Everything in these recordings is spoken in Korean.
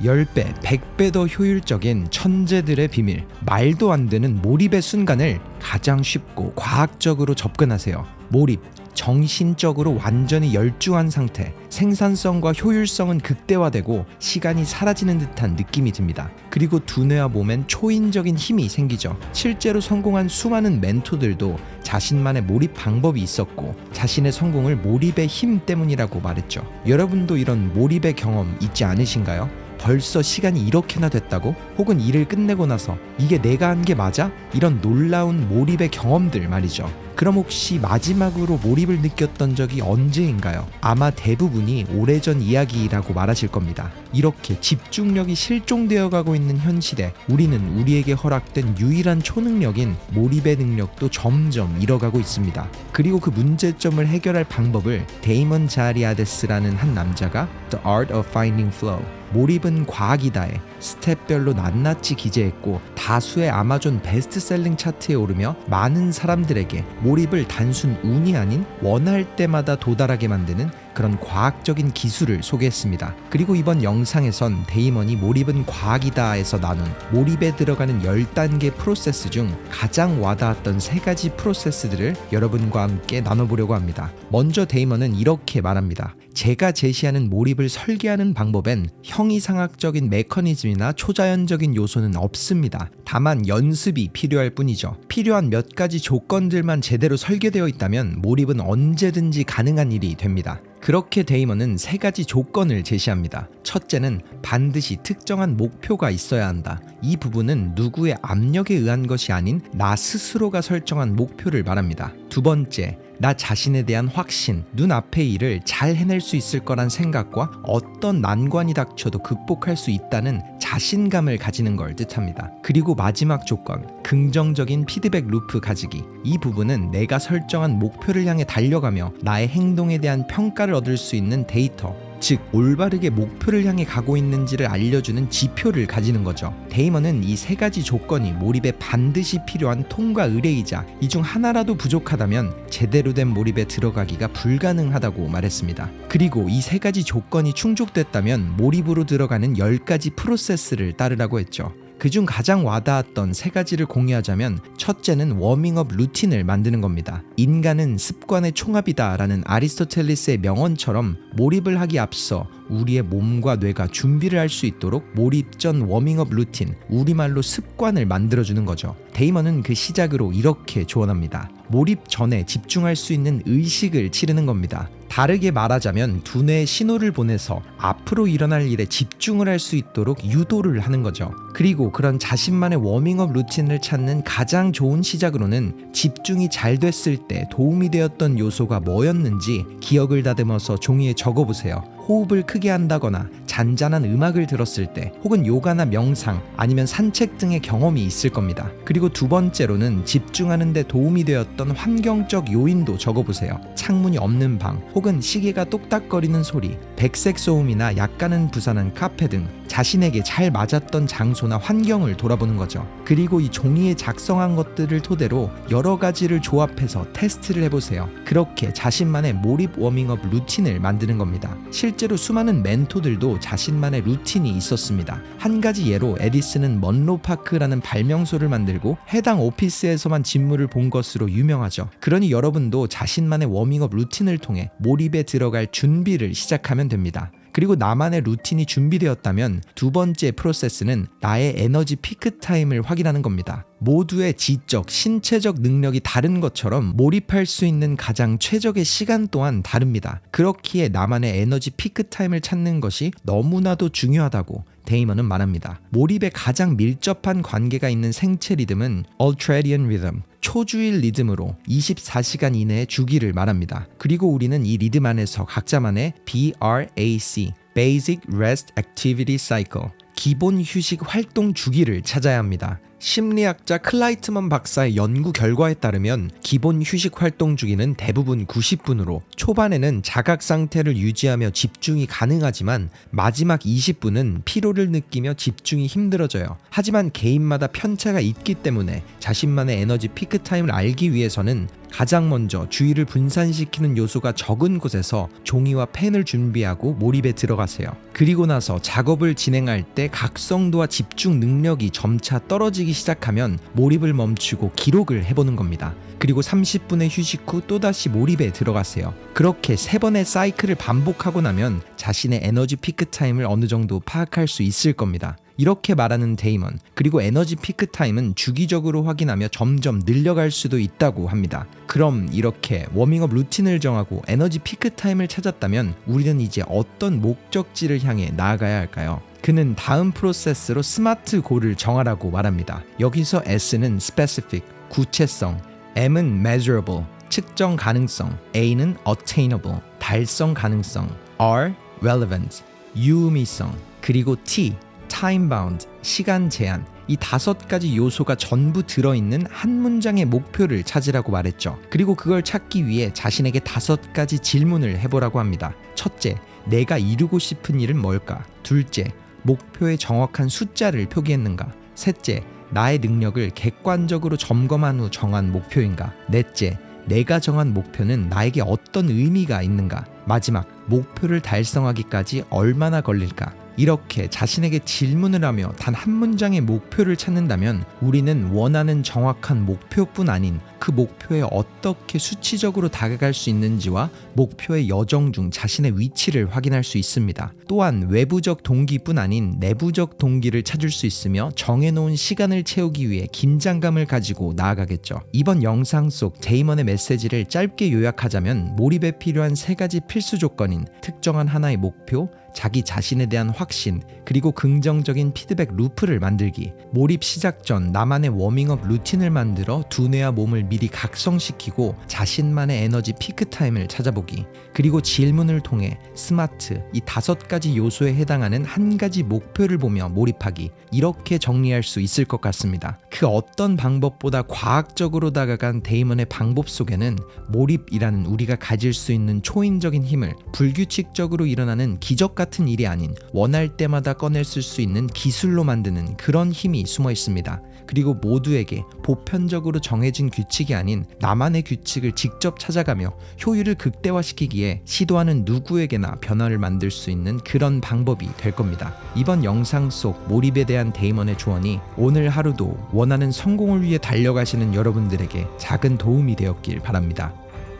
10배, 100배 더 효율적인 천재들의 비밀, 말도 안 되는 몰입의 순간을 가장 쉽고 과학적으로 접근하세요. 몰입, 정신적으로 완전히 열중한 상태, 생산성과 효율성은 극대화되고 시간이 사라지는 듯한 느낌이 듭니다. 그리고 두뇌와 몸엔 초인적인 힘이 생기죠. 실제로 성공한 수많은 멘토들도 자신만의 몰입 방법이 있었고 자신의 성공을 몰입의 힘 때문이라고 말했죠. 여러분도 이런 몰입의 경험 있지 않으신가요? 벌써 시간이 이렇게나 됐다고? 혹은 일을 끝내고 나서 이게 내가 한 게 맞아? 이런 놀라운 몰입의 경험들 말이죠. 그럼 혹시 마지막으로 몰입을 느꼈던 적이 언제인가요? 아마 대부분이 오래전 이야기라고 말하실 겁니다. 이렇게 집중력이 실종되어 가고 있는 현실에 우리는 우리에게 허락된 유일한 초능력인 몰입의 능력도 점점 잃어가고 있습니다. 그리고 그 문제점을 해결할 방법을 데이먼 자리아데스라는 한 남자가 The Art of Finding Flow, 몰입은 과학이다에 스텝별로 낱낱이 기재했고 다수의 아마존 베스트셀링 차트에 오르며 많은 사람들에게 몰입을 단순 운이 아닌 원할 때마다 도달하게 만드는 그런 과학적인 기술을 소개했습니다. 그리고 이번 영상에선 데이먼이 몰입은 과학이다에서 나눈 몰입에 들어가는 10단계 프로세스 중 가장 와닿았던 3가지 프로세스들을 여러분과 함께 나눠보려고 합니다. 먼저 데이먼은 이렇게 말합니다. 제가 제시하는 몰입을 설계하는 방법엔 형이상학적인 메커니즘이나 초자연적인 요소는 없습니다. 다만 연습이 필요할 뿐이죠. 필요한 몇 가지 조건들만 제대로 설계되어 있다면 몰입은 언제든지 가능한 일이 됩니다. 그렇게 데이먼은 3가지 조건을 제시합니다. 첫째는 반드시 특정한 목표가 있어야 한다. 이 부분은 누구의 압력에 의한 것이 아닌 나 스스로가 설정한 목표를 말합니다. 두 번째, 나 자신에 대한 확신, 눈앞의 일을 잘 해낼 수 있을 거란 생각과 어떤 난관이 닥쳐도 극복할 수 있다는 자신감을 가지는 걸 뜻합니다. 그리고 마지막 조건, 긍정적인 피드백 루프 가지기. 이 부분은 내가 설정한 목표를 향해 달려가며 나의 행동에 대한 평가를 얻을 수 있는 데이터, 즉 올바르게 목표를 향해 가고 있는지를 알려주는 지표를 가지는 거죠. 데이먼은 이 3가지 조건이 몰입에 반드시 필요한 통과 의뢰이자 이 중 하나라도 부족하다면 제대로 된 몰입에 들어가기가 불가능하다고 말했습니다. 그리고 이 3가지 조건이 충족됐다면 몰입으로 들어가는 10가지 프로세스를 따르라고 했죠. 그중 가장 와닿았던 3가지를 공유하자면 첫째는 워밍업 루틴을 만드는 겁니다. 인간은 습관의 총합이다 라는 아리스토텔레스의 명언처럼 몰입을 하기 앞서 우리의 몸과 뇌가 준비를 할 수 있도록 몰입 전 워밍업 루틴, 우리말로 습관을 만들어주는 거죠. 데이먼은 그 시작으로 이렇게 조언합니다. 몰입 전에 집중할 수 있는 의식을 치르는 겁니다. 다르게 말하자면 두뇌에 신호를 보내서 앞으로 일어날 일에 집중을 할 수 있도록 유도를 하는 거죠. 그리고 그런 자신만의 워밍업 루틴을 찾는 가장 좋은 시작으로는 집중이 잘 됐을 때 도움이 되었던 요소가 뭐였는지 기억을 다듬어서 종이에 적어보세요. 호흡을 크게 한다거나 잔잔한 음악을 들었을 때 혹은 요가나 명상 아니면 산책 등의 경험이 있을 겁니다. 그리고 두 번째로는 집중하는 데 도움이 되었던 환경적 요인도 적어보세요. 창문이 없는 방 혹은 시계가 똑딱거리는 소리, 백색 소음이나 약간은 부산한 카페 등 자신에게 잘 맞았던 장소나 환경을 돌아보는 거죠. 그리고 이 종이에 작성한 것들을 토대로 여러 가지를 조합해서 테스트를 해보세요. 그렇게 자신만의 몰입 워밍업 루틴을 만드는 겁니다. 실제로 수많은 멘토들도 자신만의 루틴이 있었습니다. 한 가지 예로 에디슨은 먼로파크라는 발명소를 만들고 해당 오피스에서만 진무를 본 것으로 유명하죠. 그러니 여러분도 자신만의 워밍업 루틴을 통해 몰입에 들어갈 준비를 시작하면 됩니다. 그리고 나만의 루틴이 준비되었다면 두 번째 프로세스는 나의 에너지 피크 타임을 확인하는 겁니다. 모두의 지적, 신체적 능력이 다른 것처럼 몰입할 수 있는 가장 최적의 시간 또한 다릅니다. 그렇기에 나만의 에너지 피크 타임을 찾는 것이 너무나도 중요하다고 데이먼은 말합니다. 몰입에 가장 밀접한 관계가 있는 생체 리듬은 Ultradian Rhythm, 초주일 리듬으로 24시간 이내의 주기를 말합니다. 그리고 우리는 이 리듬 안에서 각자만의 BRAC, Basic Rest Activity Cycle, 기본 휴식 활동 주기를 찾아야 합니다. 심리학자 클라이트먼 박사의 연구 결과에 따르면 기본 휴식 활동 주기는 대부분 90분으로 초반에는 자각 상태를 유지하며 집중이 가능하지만 마지막 20분은 피로를 느끼며 집중이 힘들어져요. 하지만 개인마다 편차가 있기 때문에 자신만의 에너지 피크 타임을 알기 위해서는 가장 먼저 주의를 분산시키는 요소가 적은 곳에서 종이와 펜을 준비하고 몰입에 들어가세요. 그리고 나서 작업을 진행할 때 각성도와 집중 능력이 점차 떨어지기 시작하면 몰입을 멈추고 기록을 해보는 겁니다. 그리고 30분의 휴식 후 또다시 몰입에 들어가세요. 그렇게 3번의 사이클을 반복하고 나면 자신의 에너지 피크 타임을 어느 정도 파악할 수 있을 겁니다. 이렇게 말하는 데이먼, 그리고 에너지 피크 타임은 주기적으로 확인하며 점점 늘려갈 수도 있다고 합니다. 그럼 이렇게 워밍업 루틴을 정하고 에너지 피크 타임을 찾았다면 우리는 이제 어떤 목적지를 향해 나아가야 할까요? 그는 다음 프로세스로 스마트 골을 정하라고 말합니다. 여기서 S는 specific, 구체성, M은 measurable, 측정 가능성, A는 attainable, 달성 가능성, R, relevant, 유의미성, 그리고 T, time bound, 시간 제한, 이 5가지 요소가 전부 들어있는 한 문장의 목표를 찾으라고 말했죠. 그리고 그걸 찾기 위해 자신에게 5가지 질문을 해보라고 합니다. 첫째, 내가 이루고 싶은 일은 뭘까? 둘째, 목표의 정확한 숫자를 표기했는가? 셋째, 나의 능력을 객관적으로 점검한 후 정한 목표인가? 넷째, 내가 정한 목표는 나에게 어떤 의미가 있는가? 마지막, 목표를 달성하기까지 얼마나 걸릴까? 이렇게 자신에게 질문을 하며 단 한 문장의 목표를 찾는다면 우리는 원하는 정확한 목표뿐 아닌 그 목표에 어떻게 수치적으로 다가갈 수 있는지와 목표의 여정 중 자신의 위치를 확인할 수 있습니다. 또한 외부적 동기뿐 아닌 내부적 동기를 찾을 수 있으며 정해놓은 시간을 채우기 위해 긴장감을 가지고 나아가겠죠. 이번 영상 속 데이먼의 메시지를 짧게 요약하자면 몰입에 필요한 3가지 필수 조건인 특정한 하나의 목표, 자기 자신에 대한 확신, 그리고 긍정적인 피드백 루프를 만들기, 몰입 시작 전 나만의 워밍업 루틴을 만들어 두뇌와 몸을 미리 각성시키고 자신만의 에너지 피크 타임을 찾아보기, 그리고 질문을 통해 스마트, 이 5가지 요소에 해당하는 한 가지 목표를 보며 몰입하기, 이렇게 정리할 수 있을 것 같습니다. 그 어떤 방법보다 과학적으로 다가간 데이먼의 방법 속에는 몰입이라는 우리가 가질 수 있는 초인적인 힘을 불규칙적으로 일어나는 기적 같은 일이 아닌 원할 때마다 꺼낼 수 있는 기술로 만드는 그런 힘이 숨어 있습니다. 그리고 모두에게 보편적으로 정해진 규칙이 아닌 나만의 규칙을 직접 찾아가며 효율을 극대화시키기에 시도하는 누구에게나 변화를 만들 수 있는 그런 방법이 될 겁니다. 이번 영상 속 몰입에 대한 데이먼의 조언이 오늘 하루도 원하는 성공을 위해 달려가시는 여러분들에게 작은 도움이 되었길 바랍니다.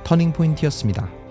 터닝포인트였습니다.